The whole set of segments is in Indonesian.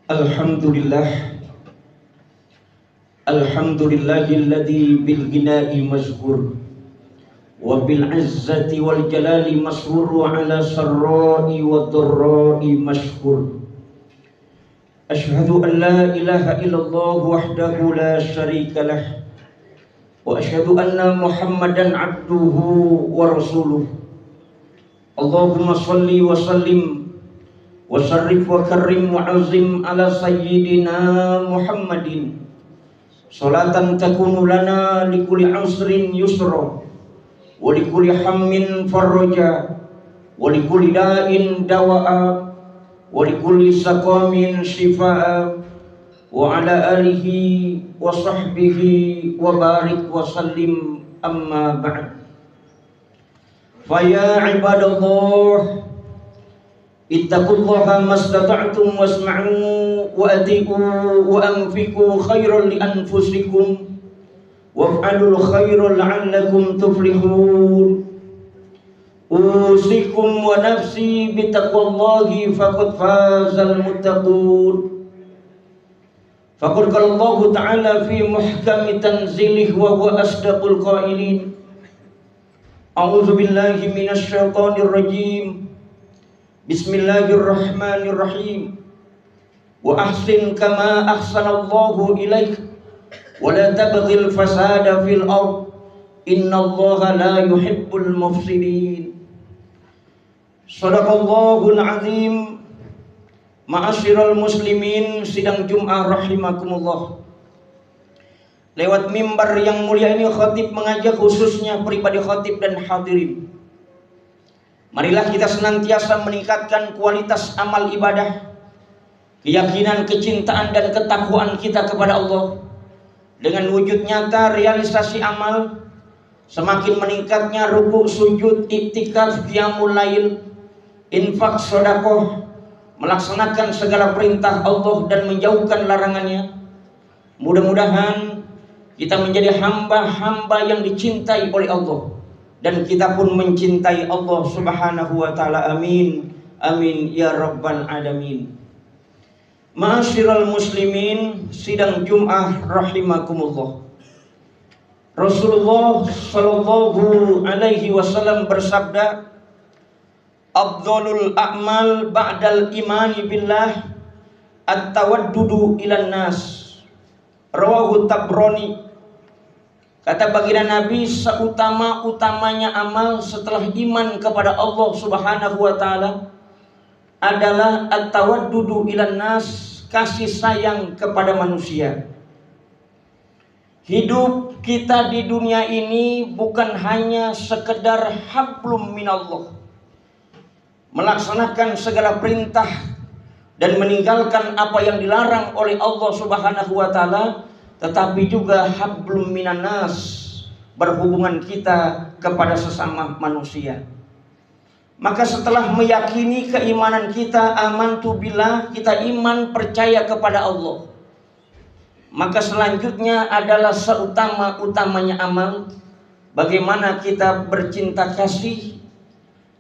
Alhamdulillah, alhamdulillahilladzi bil ghina'i mazhur wa bil izzati wal jalali masrur wa ala sarra'i wa dharra'i mashkur. Ashhadu an la ilaha illallah wahdahu la syarika lah wa ashhadu anna Muhammadan abduhu wa rasuluh. Allahumma salli wa sallim wa sarrif wa karrim wa azim ala sayyidina Muhammadin salatan takunu lana likulli usrin yusra wa likulli hammin farraja wa likulli da'in dawa'a wa likulli saqamin shifaa wa ala alihi wa sahbihi wa barik wa sallim amma ba'd. Faya ibadallah, ittaqullaha mastata'tum wasma'u wa ati'u wa anfiqu khairan li anfusikum waf'alul khairan la'allakum tuflihun. Usikum wa nafsi bitaqwallahi faqad fazal muttaqun. Faqad qala Allah ta'ala fi muhkami tanzilih wa huwa asdaqul qailin. A'udzu billahi minasy syaithanir rajim. Bismillahirrahmanirrahim. Wa ahsin kama ahsanallahu ilaik wa la tabghil fasada fil ard innallaha la yuhibbul mufsidin. Shadaqallahul azim. Ma'asyiral muslimin, sidang Jum'ah rahimakumullah. Lewat mimbar yang mulia ini khatib mengajak khususnya pribadi khatib dan hadirin. Marilah kita senantiasa meningkatkan kualitas amal ibadah, keyakinan, kecintaan dan ketakwaan kita kepada Allah. Dengan wujud nyata realisasi amal, semakin meningkatnya ruku, sujud, iktikaf, qiyamul lail, infak, sedekah, melaksanakan segala perintah Allah dan menjauhkan larangannya. Mudah-mudahan kita menjadi hamba-hamba yang dicintai oleh Allah, dan kita pun mencintai Allah subhanahu wa ta'ala. Amin, amin ya rabbal alamin. Ma'asyiral muslimin, sidang Jum'ah rahimakumullah. Rasulullah sallallahu alaihi wasallam bersabda, afdhalul a'mal ba'dal imani billah at-tawaddudu ilan nas. Rawahu Tabrani. Kata baginda Nabi, seutama-utamanya amal setelah iman kepada Allah subhanahu wa ta'ala adalah at-tawaddudu ilan nas, kasih sayang kepada manusia. Hidup kita di dunia ini bukan hanya sekedar hablum minallah, melaksanakan segala perintah dan meninggalkan apa yang dilarang oleh Allah subhanahu wa ta'ala, tetapi juga hablum minan nas, berhubungan kita kepada sesama manusia. Maka setelah meyakini keimanan kita, amantu billah, kita iman percaya kepada Allah, maka selanjutnya adalah seutama-utamanya amal, bagaimana kita bercinta kasih,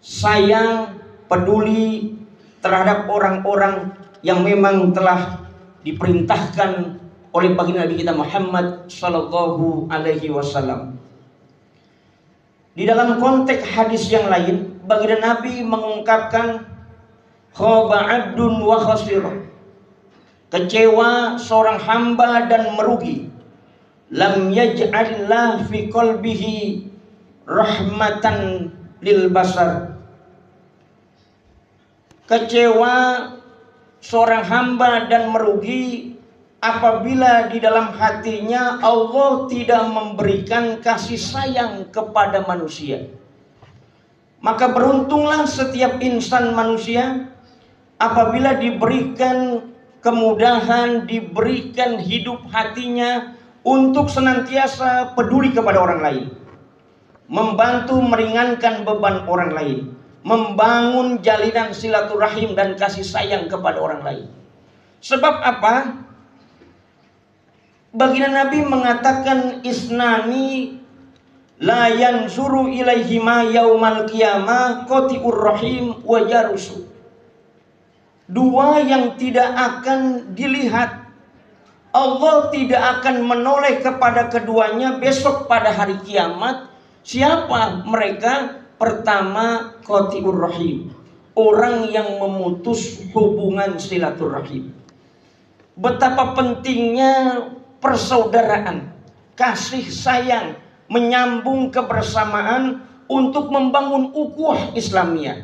sayang, peduli terhadap orang-orang yang memang telah diperintahkan oleh baginda Nabi kita Muhammad sallallahu alaihi wasallam. Di dalam konteks hadis yang lain, baginda Nabi mengungkapkan khaba 'abdun wa khasira, kecewa seorang hamba dan merugi. Lam yaj'alillah fi qalbihi rahmatan lil basar. Kecewa seorang hamba dan merugi apabila di dalam hatinya Allah tidak memberikan kasih sayang kepada manusia. Maka beruntunglah setiap insan manusia apabila diberikan kemudahan, diberikan hidup hatinya untuk senantiasa peduli kepada orang lain, membantu meringankan beban orang lain, membangun jalinan silaturahim dan kasih sayang kepada orang lain. Sebab apa? Baginda Nabi mengatakan, isnani la yansuru ilaihima yaumal qiyamah qati'ur rahim wa jarusu. Dua yang tidak akan dilihat. Allah tidak akan menoleh kepada keduanya besok pada hari kiamat. Siapa mereka? Pertama, qati'ur rahim, orang yang memutus hubungan silaturahim. Betapa pentingnya persaudaraan, kasih sayang, menyambung kebersamaan untuk membangun ukhuwah Islamiyah.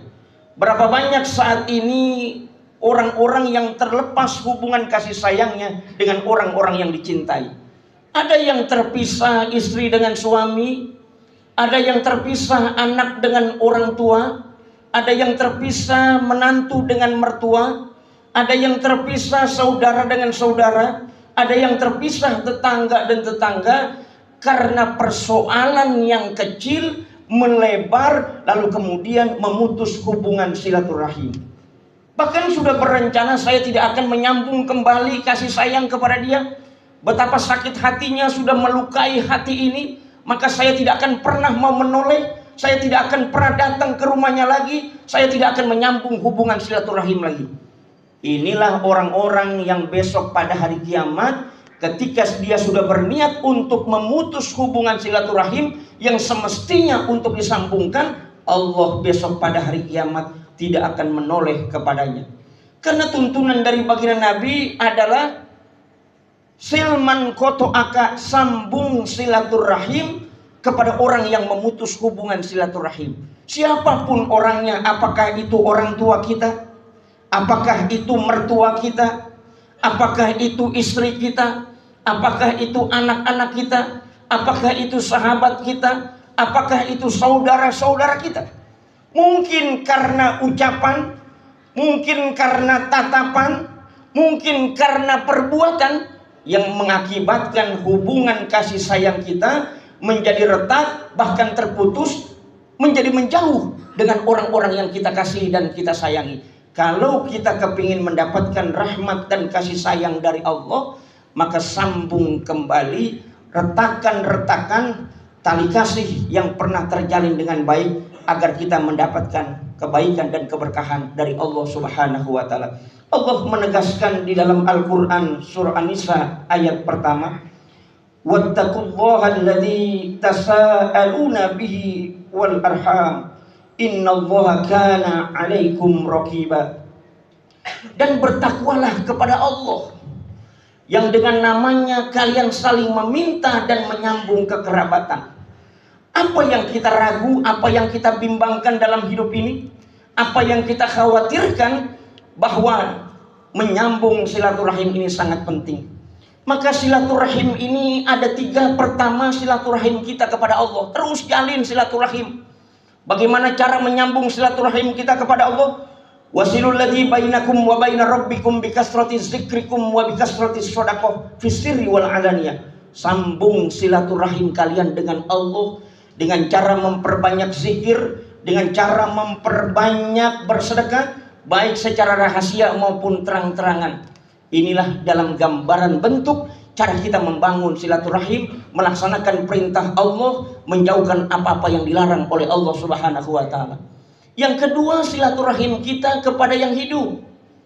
Berapa banyak saat ini orang-orang yang terlepas hubungan kasih sayangnya dengan orang-orang yang dicintai. Ada yang terpisah istri dengan suami, ada yang terpisah anak dengan orang tua, ada yang terpisah menantu dengan mertua, ada yang terpisah saudara dengan saudara, ada yang terpisah tetangga dan tetangga karena persoalan yang kecil melebar lalu kemudian memutus hubungan silaturahim. Bahkan sudah berencana saya tidak akan menyambung kembali kasih sayang kepada dia. Betapa sakit hatinya sudah melukai hati ini. Maka saya tidak akan pernah mau menoleh. Saya tidak akan pernah datang ke rumahnya lagi. Saya tidak akan menyambung hubungan silaturahim lagi. Inilah orang-orang yang besok pada hari kiamat, ketika dia sudah berniat untuk memutus hubungan silaturahim yang semestinya untuk disambungkan, Allah besok pada hari kiamat tidak akan menoleh kepadanya. Karena tuntunan dari baginda Nabi adalah silman koto'aka, sambung silaturahim kepada orang yang memutus hubungan silaturahim. Siapapun orangnya, apakah itu orang tua kita, apakah itu mertua kita, apakah itu istri kita, apakah itu anak-anak kita, apakah itu sahabat kita, apakah itu saudara-saudara kita. Mungkin karena ucapan, mungkin karena tatapan, mungkin karena perbuatan yang mengakibatkan hubungan kasih sayang kita menjadi retak, bahkan terputus, menjadi menjauh dengan orang-orang yang kita kasih dan kita sayangi. Kalau kita kepingin mendapatkan rahmat dan kasih sayang dari Allah, maka sambung kembali retakan-retakan tali kasih yang pernah terjalin dengan baik, agar kita mendapatkan kebaikan dan keberkahan dari Allah Subhanahu wa taala. Allah menegaskan di dalam Al-Qur'an surah An-Nisa ayat pertama, wattaqullaha alladzi tasaaluna bihi wal arham innallaha kana 'alaikum raqiba. Dan bertakwalah kepada Allah yang dengan namanya kalian saling meminta dan menyambung kekerabatan. Apa yang kita ragu, apa yang kita bimbangkan dalam hidup ini, apa yang kita khawatirkan, bahwa menyambung silaturahim ini sangat penting. Maka silaturahim ini ada tiga. Pertama, silaturahim kita kepada Allah. Terus jalin silaturahim. Bagaimana cara menyambung silaturahim kita kepada Allah? Wasilul ladzi bainakum wa baina rabbikum bikasrati zikrikum wa bikasrati shadaqah fis sirri wal alaniyah. Sambung silaturahim kalian dengan Allah dengan cara memperbanyak zikir, dengan cara memperbanyak bersedekah, baik secara rahasia maupun terang-terangan. Inilah dalam gambaran bentuk cara kita membangun silaturahim, melaksanakan perintah Allah, menjauhkan apa-apa yang dilarang oleh Allah Subhanahu wa taala. Yang kedua, silaturahim kita kepada yang hidup.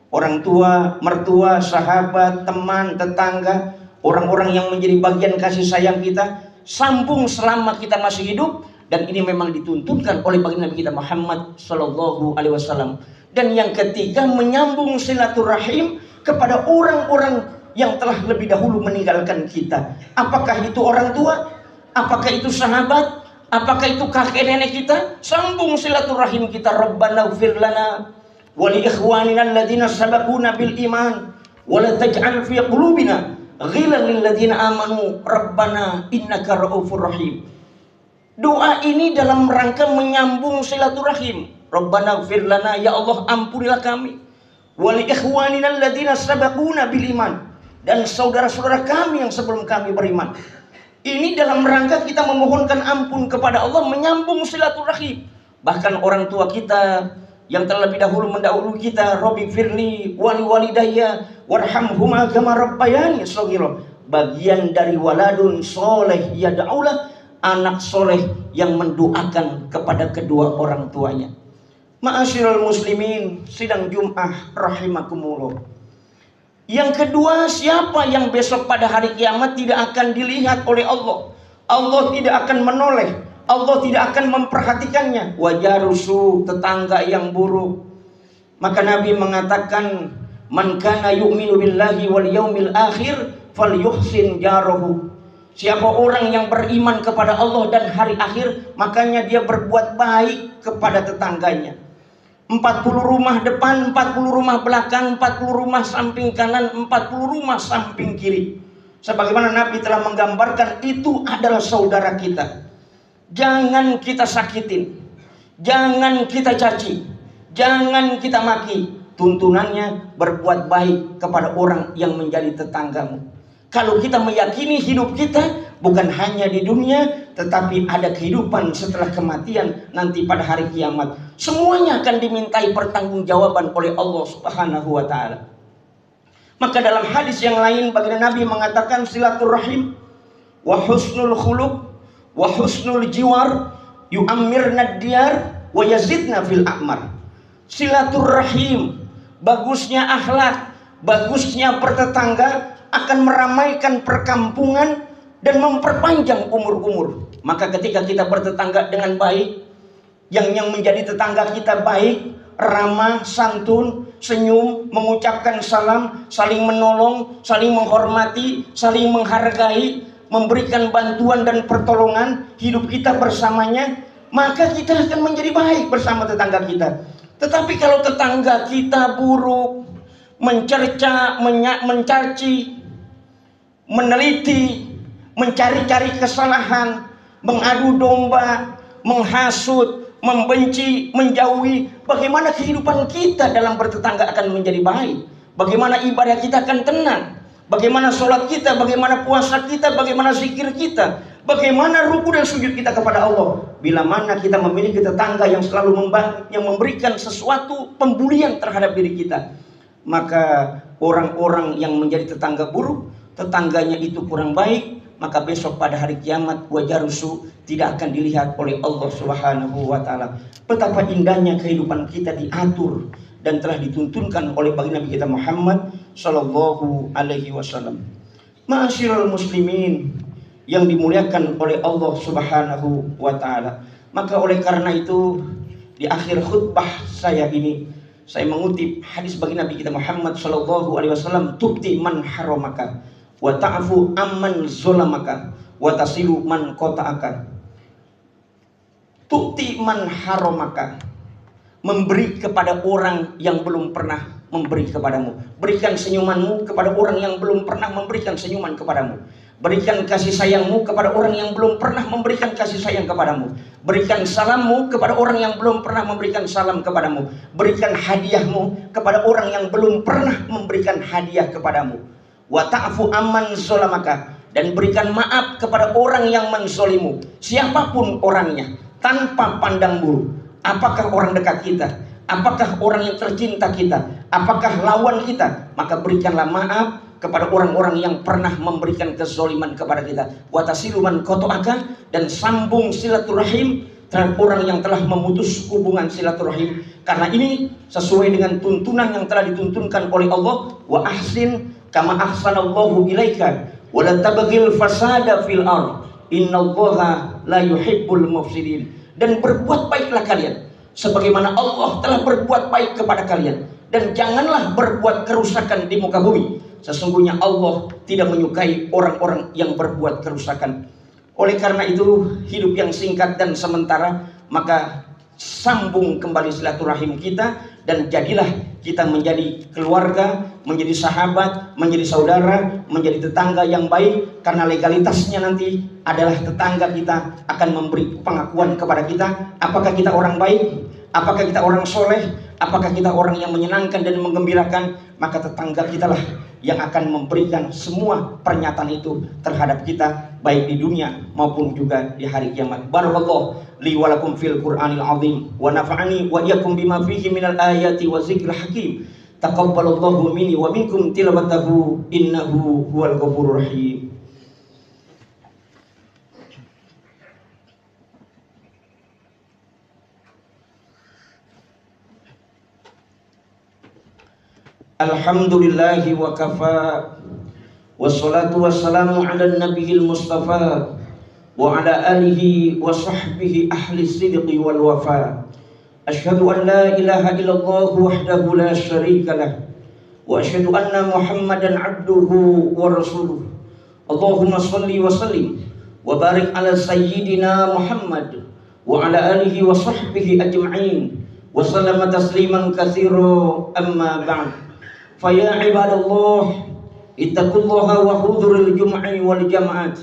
Orang tua, mertua, sahabat, teman, tetangga, orang-orang yang menjadi bagian kasih sayang kita, sambung selama kita masih hidup. Dan ini memang dituntunkan oleh baginda Nabi kita Muhammad Sallallahu Alaihi Wasallam. Dan yang ketiga, menyambung silaturahim kepada orang-orang yang telah lebih dahulu meninggalkan kita. Apakah itu orang tua, apakah itu sahabat, apakah itu kakek nenek kita, sambung silaturahim kita. Rabbana ighfir lana wa li ikhwanina alladziina sabaquna bil iman wa la taj'al fi qulubina ghillan lil ladzina amanu rabbana innaka ra'ufur rahim. Doa ini dalam rangka menyambung silaturahim. Rabbana ighfir lana, ya Allah ampunilah kami, wa li ikhwanina alladziina sabaquna bil iman, dan saudara-saudara kami yang sebelum kami beriman. Ini dalam rangka kita memohonkan ampun kepada Allah, menyambung silaturahim. Bahkan orang tua kita yang terlebih dahulu mendahului kita, Rabbi firli wali walidayya warhamhuma kama rabbayani shaghira. Bagian dari waladun soleh yad'ulah, anak soleh yang mendoakan kepada kedua orang tuanya. Ma'asyiral muslimin, sidang Jum'ah rahimakumullah. Yang kedua, siapa yang besok pada hari kiamat tidak akan dilihat oleh Allah? Allah tidak akan menoleh, Allah tidak akan memperhatikannya. Wajarusu, tetangga yang buruk. Maka Nabi mengatakan, man kana yu'minu billahi wal yaumil akhir falyuhsin jarahu. Siapa orang yang beriman kepada Allah dan hari akhir, makanya dia berbuat baik kepada tetangganya. 40 rumah depan, 40 rumah belakang, 40 rumah samping kanan, 40 rumah samping kiri. Sebagaimana Nabi telah menggambarkan, itu adalah saudara kita. Jangan kita sakitin, jangan kita caci, jangan kita maki. Tuntunannya berbuat baik kepada orang yang menjadi tetanggamu. Kalau kita meyakini hidup kita bukan hanya di dunia, tetapi ada kehidupan setelah kematian nanti pada hari kiamat. Semuanya akan dimintai pertanggungjawaban oleh Allah Subhanahu wa taala. Maka dalam hadis yang lain baginda Nabi mengatakan, silaturahim wa husnul khuluq wa husnul jiwar yu'ammirna diyar wa yazidna fil a'mar. Silaturahim, bagusnya akhlak, bagusnya bertetangga akan meramaikan perkampungan dan memperpanjang umur-umur. Maka ketika kita bertetangga dengan baik, yang menjadi tetangga kita baik, ramah, santun, senyum, mengucapkan salam, saling menolong, saling menghormati, saling menghargai, memberikan bantuan dan pertolongan, hidup kita bersamanya, maka kita akan menjadi baik bersama tetangga kita. Tetapi kalau tetangga kita buruk, mencerca, mencaci, meneliti, mencari-cari kesalahan, mengadu domba, menghasut, membenci, menjauhi, bagaimana kehidupan kita dalam bertetangga akan menjadi baik? Bagaimana ibadah kita akan tenang? Bagaimana sholat kita? Bagaimana puasa kita? Bagaimana zikir kita? Bagaimana ruku dan sujud kita kepada Allah? Bila mana kita memiliki tetangga yang selalu memberikan sesuatu pembulian terhadap diri kita, maka orang-orang yang menjadi tetangga buruk, tetangganya itu kurang baik, maka besok pada hari kiamat wajarusu tidak akan dilihat oleh Allah Subhanahu wa taala. Betapa indahnya kehidupan kita diatur dan telah dituntunkan oleh baginda Nabi kita Muhammad sallallahu alaihi wasallam. Ma'asyiral muslimin yang dimuliakan oleh Allah Subhanahu wa taala. Maka oleh karena itu di akhir khutbah saya ini saya mengutip hadis baginda Nabi kita Muhammad sallallahu alaihi wasallam, tubti man haramaka wa ta'fu amman zulamaka wa tasilu man qata'aka. Tu'ti man haramaka, memberi kepada orang yang belum pernah memberi kepadamu. Berikan senyumanmu kepada orang yang belum pernah memberikan senyuman kepadamu. Berikan kasih sayangmu kepada orang yang belum pernah memberikan kasih sayang kepadamu. Berikan salammu kepada orang yang belum pernah memberikan salam kepadamu. Berikan hadiahmu kepada orang yang belum pernah memberikan hadiah kepadamu. Wa ta'fu amman zolamaka, dan berikan maaf kepada orang yang menzolimu, siapapun orangnya, tanpa pandang bulu. Apakah orang dekat kita, apakah orang yang tercinta kita, apakah lawan kita, maka berikanlah maaf kepada orang-orang yang pernah memberikan kezoliman kepada kita. Wa tasilu man qata'aka, dan sambung silaturahim terhadap orang yang telah memutus hubungan silaturahim. Karena ini sesuai dengan tuntunan yang telah dituntunkan oleh Allah, wa ahsin kama ahsanallahu ilaika wa la tabghil fasada fil ard innallaha la yuhibbul mufsidin. Dan berbuat baiklah kalian sebagaimana Allah telah berbuat baik kepada kalian, dan janganlah berbuat kerusakan di muka bumi, sesungguhnya Allah tidak menyukai orang-orang yang berbuat kerusakan. Oleh karena itu, hidup yang singkat dan sementara, maka sambung kembali silaturahim kita, dan jadilah kita menjadi keluarga, menjadi sahabat, menjadi saudara, menjadi tetangga yang baik. Karena legalitasnya nanti adalah tetangga kita akan memberi pengakuan kepada kita, apakah kita orang baik, apakah kita orang soleh, apakah kita orang yang menyenangkan dan menggembirakan. Maka tetangga kita lah yang akan memberikan semua pernyataan itu terhadap kita, baik di dunia maupun juga di hari kiamat. Barakallahu li wa lakum fil Qur'anil azim wa nafa'ani wa iyyakum bima fihi minal ayati wa zikril hakim. Taqabbalallahu minni wa minkum tilawatahu innahu huwal ghafurur rahim. Alhamdulillahi wa kafa. Wassalatu wassalamu ala nabiyil mustafa wa ala alihi wa sahbihi ahli sidqi wal wafa. Asyhadu an la ilaha illallah wahdahu la syarika lah. Wa asyhadu anna Muhammadan abduhu wa rasuluh. Allahumma salli wa sallim wa barik ala sayyidina Muhammad wa ala alihi wa sahbihi ajma'in wa sallama tasliman katsira, amma ba'd. Fa ya ibadallah, ittaqullaha wa hudhuril jum'i wal jama'at.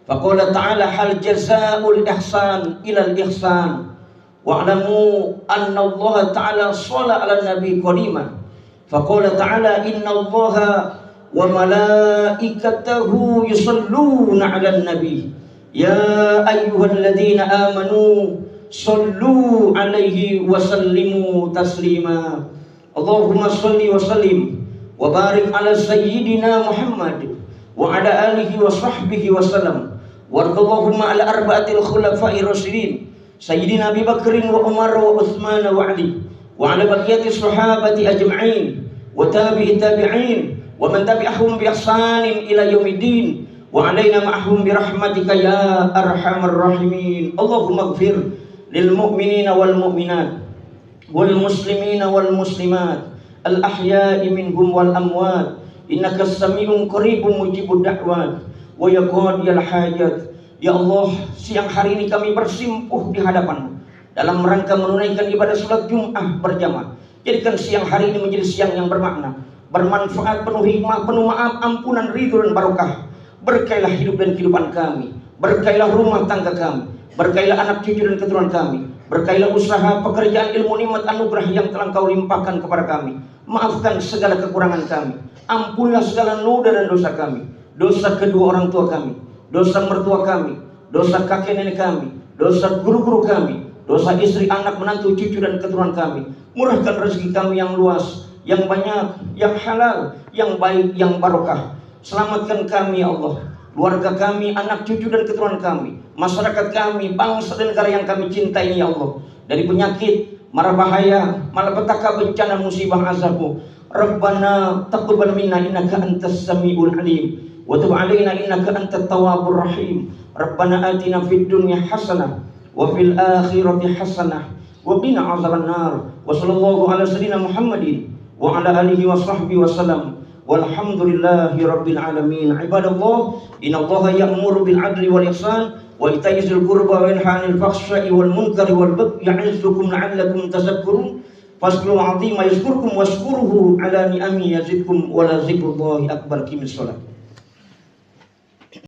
Faqala ta'ala hal jazaa'ul ihsan ilal ihsan. Wa'lamu anna Allah ta'ala shalla 'alan nabi qadiman. Faqala ta'ala inna Allaha wa malaikatahu yusalluna 'alan nabi. Ya ayyuhalladzina amanu sallu 'alaihi wa sallimu taslima. Allahumma shalli wa sallim wa barik ala sayyidina Muhammad wa ala alihi wa sahbihi wa sallam. Warḍallahumma ala arba'atil khulafa'ir rasyidin Sayyidina Abi Bakrin wa Umar wa Utsman wa Ali wa ala baqiyati sahabati ajma'in wa tabi'i tabi'in wa man tabi'ahum bi ihsanin ila yaumiddin wa alaina ma'ahum bi rahmatika ya arhamar rahimin. Allahumma ighfir lil mu'minina wal mu'minat wal muslimina wal muslimat al ahya'i minhum wal amwat innaka as-sami'un qaribun mujibud da'wat wa ya qadiyal hajat. Ya Allah, siang hari ini kami bersimpuh di hadapan dalam rangka menunaikan ibadah salat Jumat berjamaah. Jadikan siang hari ini menjadi siang yang bermakna, bermanfaat, penuh hikmah, penuh maaf, ampunan, ridho dan barokah. Berkailah hidup dan kehidupan kami, berkailah rumah tangga kami, berkailah anak cucu dan keturunan kami, berkailah usaha, pekerjaan, ilmu, nikmat, anugerah yang telah Engkau limpahkan kepada kami. Maafkan segala kekurangan kami, ampunilah segala noda dan dosa kami, dosa kedua orang tua kami, dosa mertua kami, dosa kakek nenek kami, dosa guru-guru kami, dosa istri, anak, menantu, cucu dan keturunan kami. Murahkan rezeki kami yang luas, yang banyak, yang halal, yang baik, yang barokah. Selamatkan kami ya Allah, keluarga kami, anak cucu dan keturunan kami, masyarakat kami, bangsa dan negara yang kami cintai ya Allah, dari penyakit, mara bahaya, malapetaka, bencana, musibah, azabmu. Rabbana taqabbal minna innaka antas samiul alim wa tub alaina innaka antat tawwabur rahim. Rabbana atina fid dunya hasanah wa fil akhirati hasanah wa qina azabannar. Wa sallallahu ala sayyidina Muhammadin wa ala alihi wa sahbihi wa sallam. Walhamdulillahi rabbil alamin. Ibadallah, innallaha ya'muru bil 'adli wal ihsan wa ita'i dzil qurba wa yanha 'anil fahsya'i wal munkari wal bagyi ya'izukum la'allakum tadhakkarun. Fasbiru 'azima yazkurkum washkuruhu ala ni'ami yazidkum wa la dzikrullahi akbar. Qimis shalah.